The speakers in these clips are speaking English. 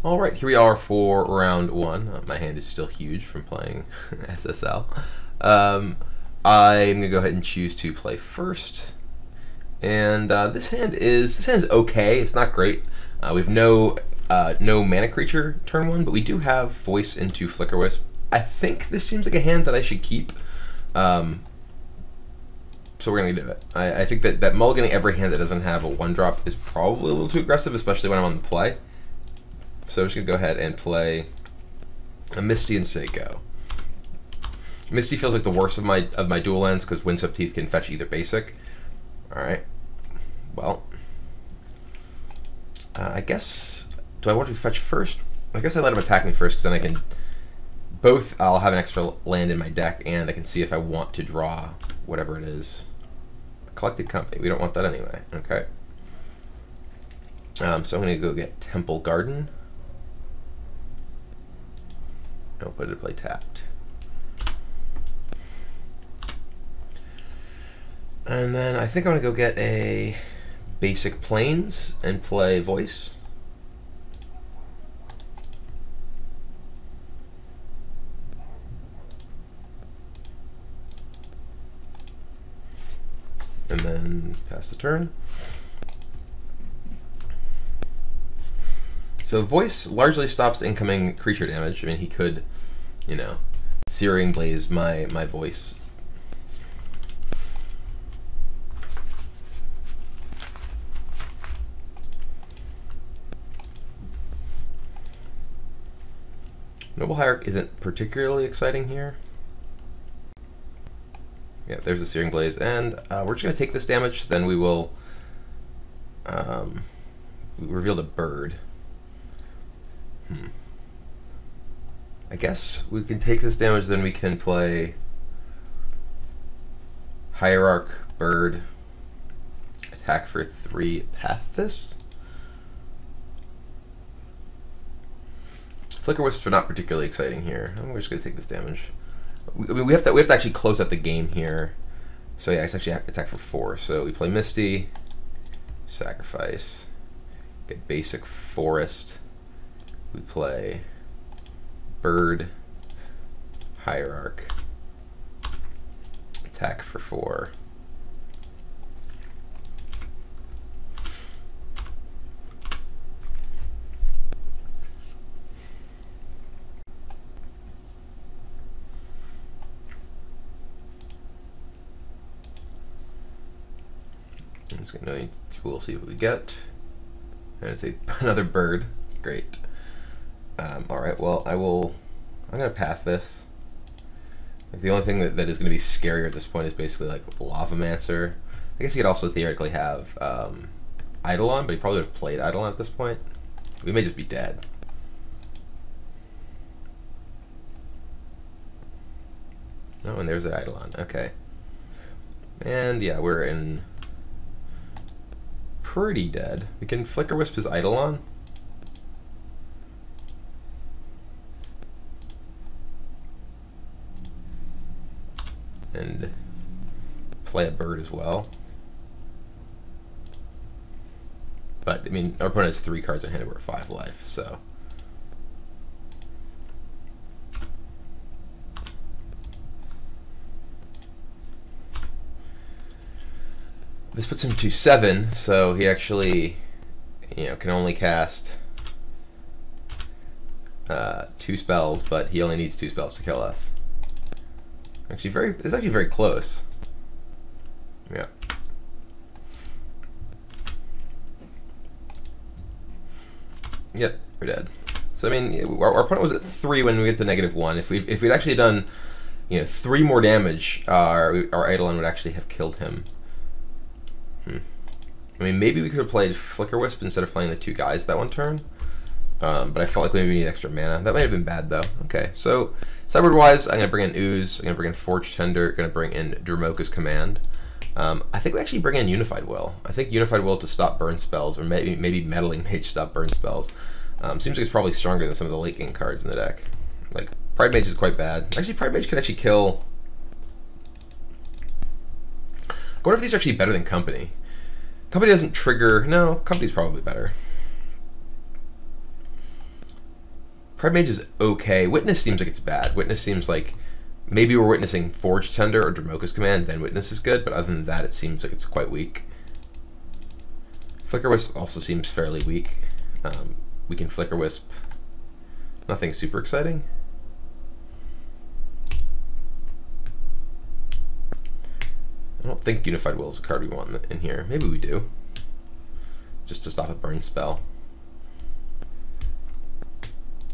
Alright, here we are for round one. My hand is still huge from playing SSL. I'm going to go ahead and choose to play first. And this hand is okay. It's not great. We have no mana creature turn one, but we do have voice into Flicker Wisp. I think this seems like a hand that I should keep. So we're going to do it. I think that mulliganing every hand that doesn't have a 1-drop is probably a little too aggressive, especially when I'm on the play. So I'm just going to go ahead and play a Misty and say go. Misty feels like the worst of my dual lands because Windswept Teeth can fetch either basic. Alright. Well. I guess... Do I want to fetch first? I guess I let him attack me first because then I can... Both, I'll have an extra land in my deck and I can see if I want to draw whatever it is. Collected Company. We don't want that anyway. Okay. So I'm going to go get Temple Garden. I'll put it to play tapped. And then I think I'm going to go get a basic Plains and play Voice. And then pass the turn. So Voice largely stops incoming creature damage. I mean, he could, you know, Searing Blaze my Voice. Noble Hierarch isn't particularly exciting here. Yeah, there's a Searing Blaze, and we're just going to take this damage, then we will reveal the bird. I guess we can take this damage, then we can play Hierarch, Bird, attack for 3, path this. Flicker Wisps are not particularly exciting here. We're just going to take this damage. We have to actually close out the game here. So yeah, it's actually attack for 4. So we play Misty, sacrifice, get basic Forest. We play Bird, Hierarch, attack for 4. I'm just gonna we'll see what we get. And it's another bird. Great. Alright, well, I'm going to pass this. Like, the only thing that is going to be scarier at this point is basically like Lavamancer. I guess he could also theoretically have Eidolon, but he probably would have played Eidolon at this point. We may just be dead. Oh, and there's the Eidolon. Okay. And yeah, we're in pretty dead. We can Flicker Wisp his Eidolon. And play a bird as well. But, I mean, our opponent has 3 cards in hand and we're at 5 life, so. This puts him to 7, so he actually, you know, can only cast 2 spells, but he only needs 2 spells to kill us. Actually, it's actually very close. Yeah. Yep, we're dead. So I mean, our opponent was at 3 when we get to -1. If we'd actually done, you know, 3 more damage, our Eidolon would actually have killed him. I mean, maybe we could have played Flicker Wisp instead of playing the 2 guys that one turn. But I felt like maybe we need extra mana. That might have been bad though. Okay, so sideboard-wise, I'm going to bring in Ooze, I'm going to bring in Forge Tender, going to bring in Dromoka's Command. I think we actually bring in Unified Will. I think Unified Will to stop burn spells, or maybe Meddling Mage to stop burn spells. Seems like it's probably stronger than some of the late game cards in the deck. Like, Pride Mage is quite bad. Actually, Pride Mage could actually kill... What if these are actually better than Company? Company doesn't trigger... No, Company's probably better. Pride Mage is okay. Witness seems like it's bad. Witness seems like maybe we're witnessing Forge Tender or Dramoka's Command, then Witness is good, but other than that, it seems like it's quite weak. Flicker Wisp also seems fairly weak. We can Flicker Wisp. Nothing super exciting. I don't think Unified Will is a card we want in here. Maybe we do. Just to stop a burn spell.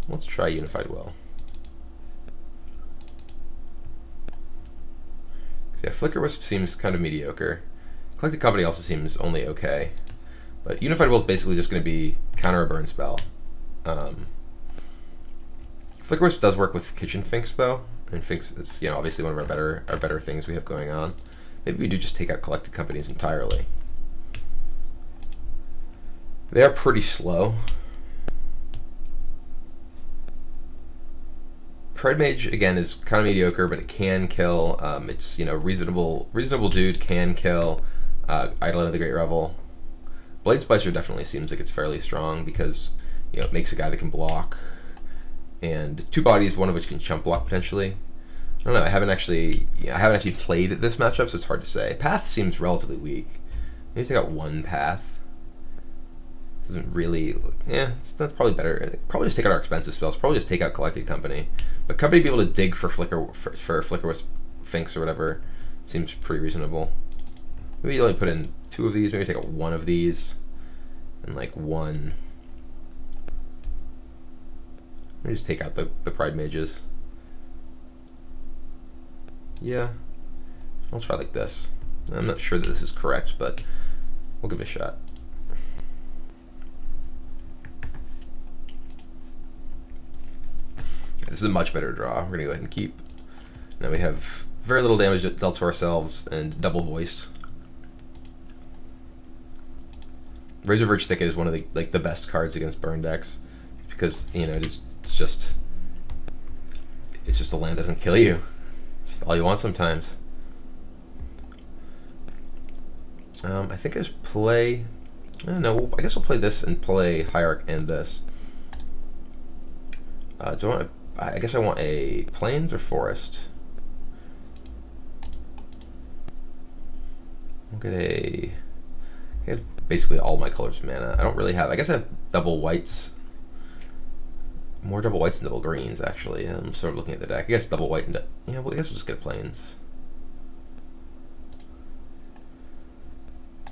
Let's try Unified Will. Yeah, Flicker Wisp seems kind of mediocre. Collected Company also seems only okay. But Unified Will is basically just going to be counter a burn spell. Flicker Wisp does work with Kitchen Finks though, and Finks is obviously one of our better things we have going on. Maybe we do just take out Collected Companies entirely. They are pretty slow. Pride Mage again is kind of mediocre, but it can kill. It's reasonable dude can kill. Eidolon of the Great Revel. Blade Splicer definitely seems like it's fairly strong because it makes a guy that can block, and 2 bodies, one of which can chump block potentially. I don't know. I haven't actually played this matchup, so it's hard to say. Path seems relatively weak. Maybe take out 1 Path. Doesn't really. Yeah, that's probably better. Probably just take out our expensive spells. Probably just take out Collected Company. But Company be able to dig for Flicker Wisp Finks or whatever seems pretty reasonable. Maybe only put in 2 of these. Maybe take out 1 of these, and like 1. Maybe just take out the Pride Mages. Yeah, I'll try like this. I'm not sure that this is correct, but we'll give it a shot. This is a much better draw. We're gonna go ahead and keep. Now we have very little damage dealt to ourselves and double voice. Razor Verge Thicket is one of the best cards against burn decks because it's just the land doesn't kill you. It's all you want sometimes. I think I just play. I don't know. I guess we'll play this and play Hierarch and this. Do I want? I guess I want a Plains or Forest. I'll get a. I have basically all my colors of mana. I don't really have. I guess I have double whites. More double whites than double greens, actually. I'm sort of looking at the deck. I guess double white and yeah. Well, I guess we'll just get Plains.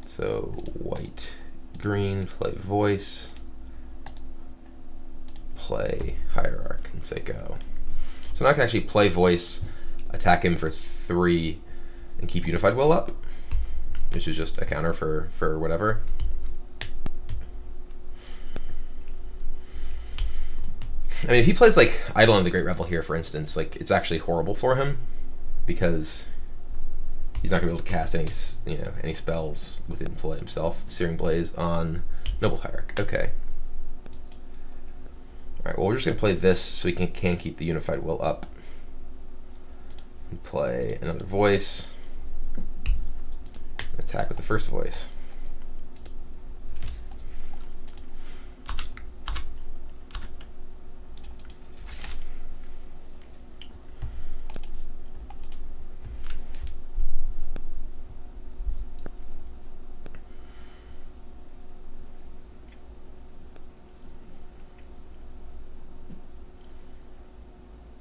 So white, green, play Voice, play Hierarch, and say go. So now I can actually play Voice, attack him for 3, and keep Unified Will up, which is just a counter for whatever. I mean, if he plays like Eidolon of the Great Revel here, for instance, like it's actually horrible for him because he's not gonna be able to cast any spells within play himself. Searing Blaze on Noble Hierarch. Okay. All right. Well, we're just gonna play this so we can keep the Unified Will up. And play another Voice. Attack with the first Voice.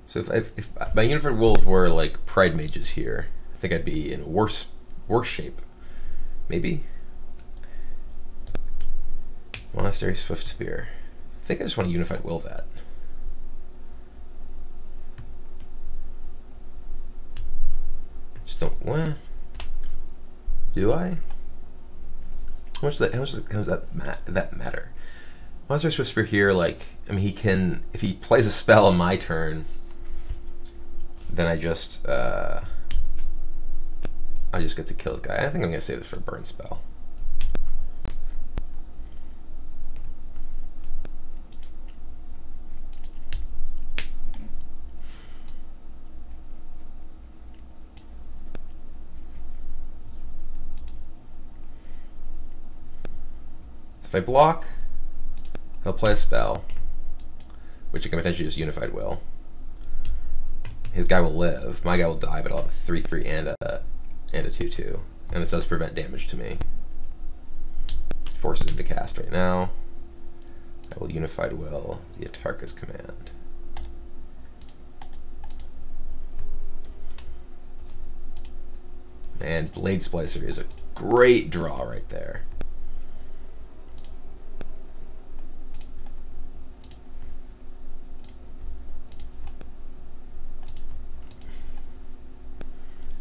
So if my Unified Wills were like Pride Mages here, I think I'd be in worse shape. Maybe. Monastery Swift Spear. I think I just want to Unified Will that. Just don't. What? Do I? How much does that matter? Monastery Swift Spear here, like, I mean, he can, if he plays a spell on my turn, then I just get to kill this guy. I think I'm gonna save this for a burn spell. If I block, he'll play a spell. which I can potentially just Unified Will. His guy will live. My guy will die, but I'll have a 3/3 and a 2/2. And this does prevent damage to me. Forces him to cast right now. I will Unified Will the Atarka's command. And Blade Splicer is a great draw right there.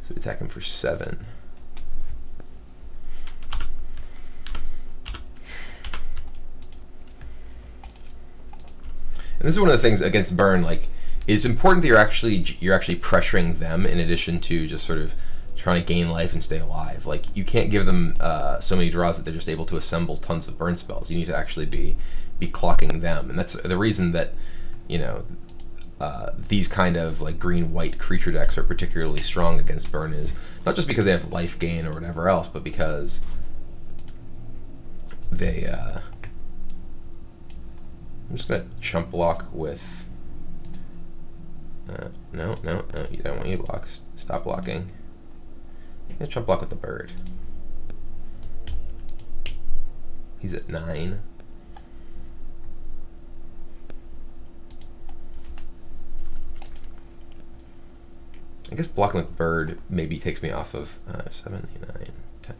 So we attack him for 7. And this is one of the things against burn, like, it's important that you're actually pressuring them in addition to just sort of trying to gain life and stay alive. Like, you can't give them so many draws that they're just able to assemble tons of burn spells. You need to actually be clocking them, and that's the reason that, you know, these kind of like green-white creature decks are particularly strong against burn, is not just because they have life gain or whatever else, but because they I'm just gonna chump block with no, you don't want you to block. Stop blocking. I'm gonna chump block with the bird. He's at 9. I guess blocking with bird maybe takes me off of 7, 9, 10.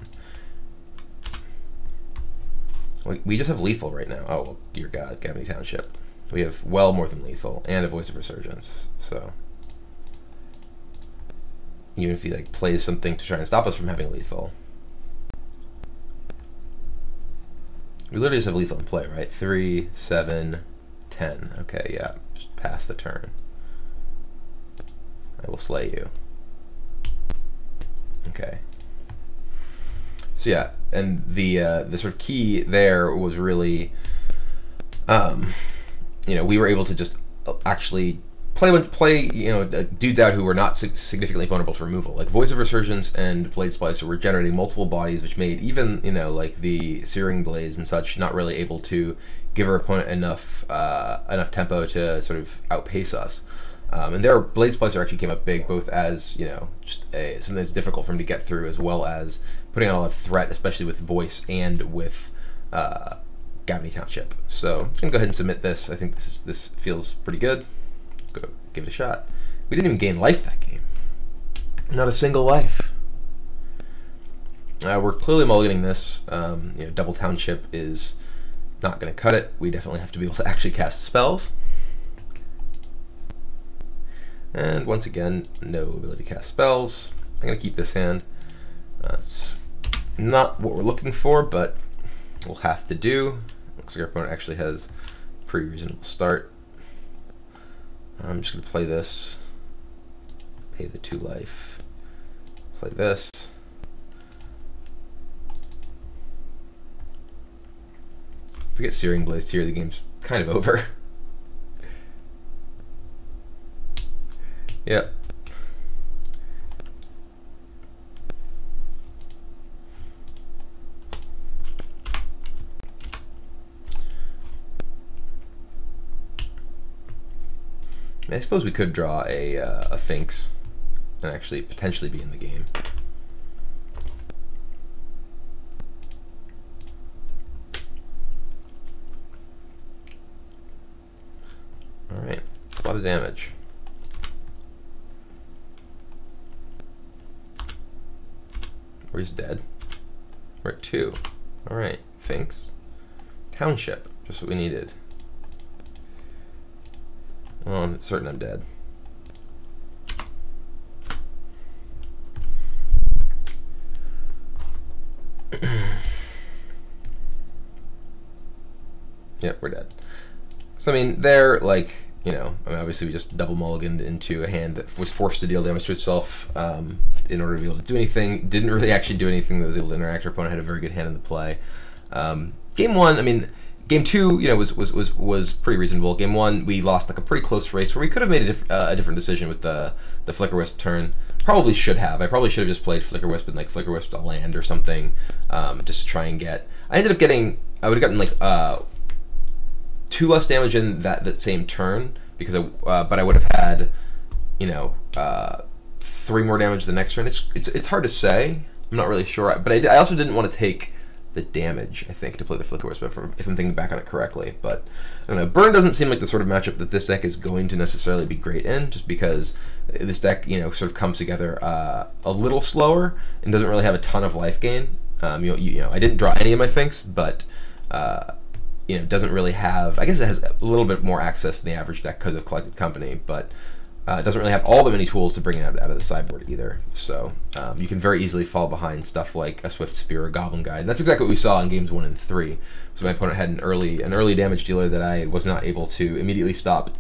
We just have lethal right now. Oh, well, dear God, Gavany Township. We have well more than lethal and a Voice of Resurgence. So even if he like plays something to try and stop us from having lethal, we literally just have lethal in play, right? 3, 7, 10. Okay, yeah, just pass the turn. I will slay you. Okay. So yeah, and the sort of key there was really, you know, we were able to just actually play you know, dudes out who were not significantly vulnerable to removal. Like Voice of Resurgence and Blade Splicer were generating multiple bodies, which made even, you know, like the Searing Blades and such not really able to give our opponent enough tempo to sort of outpace us. And their Blade Splicer actually came up big, both as, you know, just something that's difficult for him to get through, as well as putting on a lot of threat, especially with Voice and with Gavany Township. So I'm gonna go ahead and submit this. I think this feels pretty good. Go give it a shot. We didn't even gain life that game. Not a single life. We're clearly mulliganing this. You know, Double Township is not going to cut it. We definitely have to be able to actually cast spells. And once again, no ability to cast spells. I'm going to keep this hand. It's not what we're looking for, but we'll have to do. Looks like our opponent actually has a pretty reasonable start. I'm just going to play this, pay the 2 life, play this. If we get Searing Blades here, the game's kind of over. Yep. I suppose we could draw a Finks and actually potentially be in the game. All right, it's a lot of damage. He's dead. We're at 2. All right, Finks. Township, just what we needed. Well, I'm certain I'm dead. Yep, we're dead. So I mean, they're like, you know, I mean, obviously we just double mulliganed into a hand that was forced to deal damage to itself in order to be able to do anything. Didn't really actually do anything that was able to interact. Our opponent had a very good hand in the play. Game 1, I mean, Game 2, you know, was pretty reasonable. Game 1, we lost like a pretty close race where we could have made a different decision with the Flicker Wisp turn. Probably should have. I probably should have just played Flicker Wisp and like Flicker Wisp a land or something, just to try and get. I ended up getting. I would have gotten like 2 less damage in that same turn, because but I would have had, 3 more damage the next turn. It's hard to say. I'm not really sure, but I also didn't want to take the damage, I think, to play the Flicker Wisp, if I'm thinking back on it correctly. But I don't know. Burn doesn't seem like the sort of matchup that this deck is going to necessarily be great in, just because this deck, sort of comes together a little slower and doesn't really have a ton of life gain. I didn't draw any of my Finks, but doesn't really have. I guess it has a little bit more access than the average deck because of Collected Company, but it doesn't really have all the many tools to bring it out of the sideboard either. So you can very easily fall behind stuff like a Swift Spear or Goblin Guide. And that's exactly what we saw in games 1 and 3. So my opponent had an early damage dealer that I was not able to immediately stop.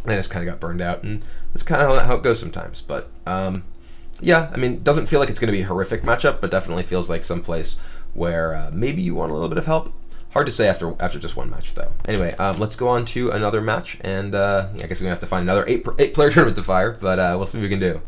And I just kind of got burned out, and that's kind of how it goes sometimes. But yeah, I mean, doesn't feel like it's going to be a horrific matchup, but definitely feels like someplace where maybe you want a little bit of help. Hard to say after just one match, though. Anyway, let's go on to another match, and I guess we're going to have to find another 8-player tournament to fire, but we'll see what we can do.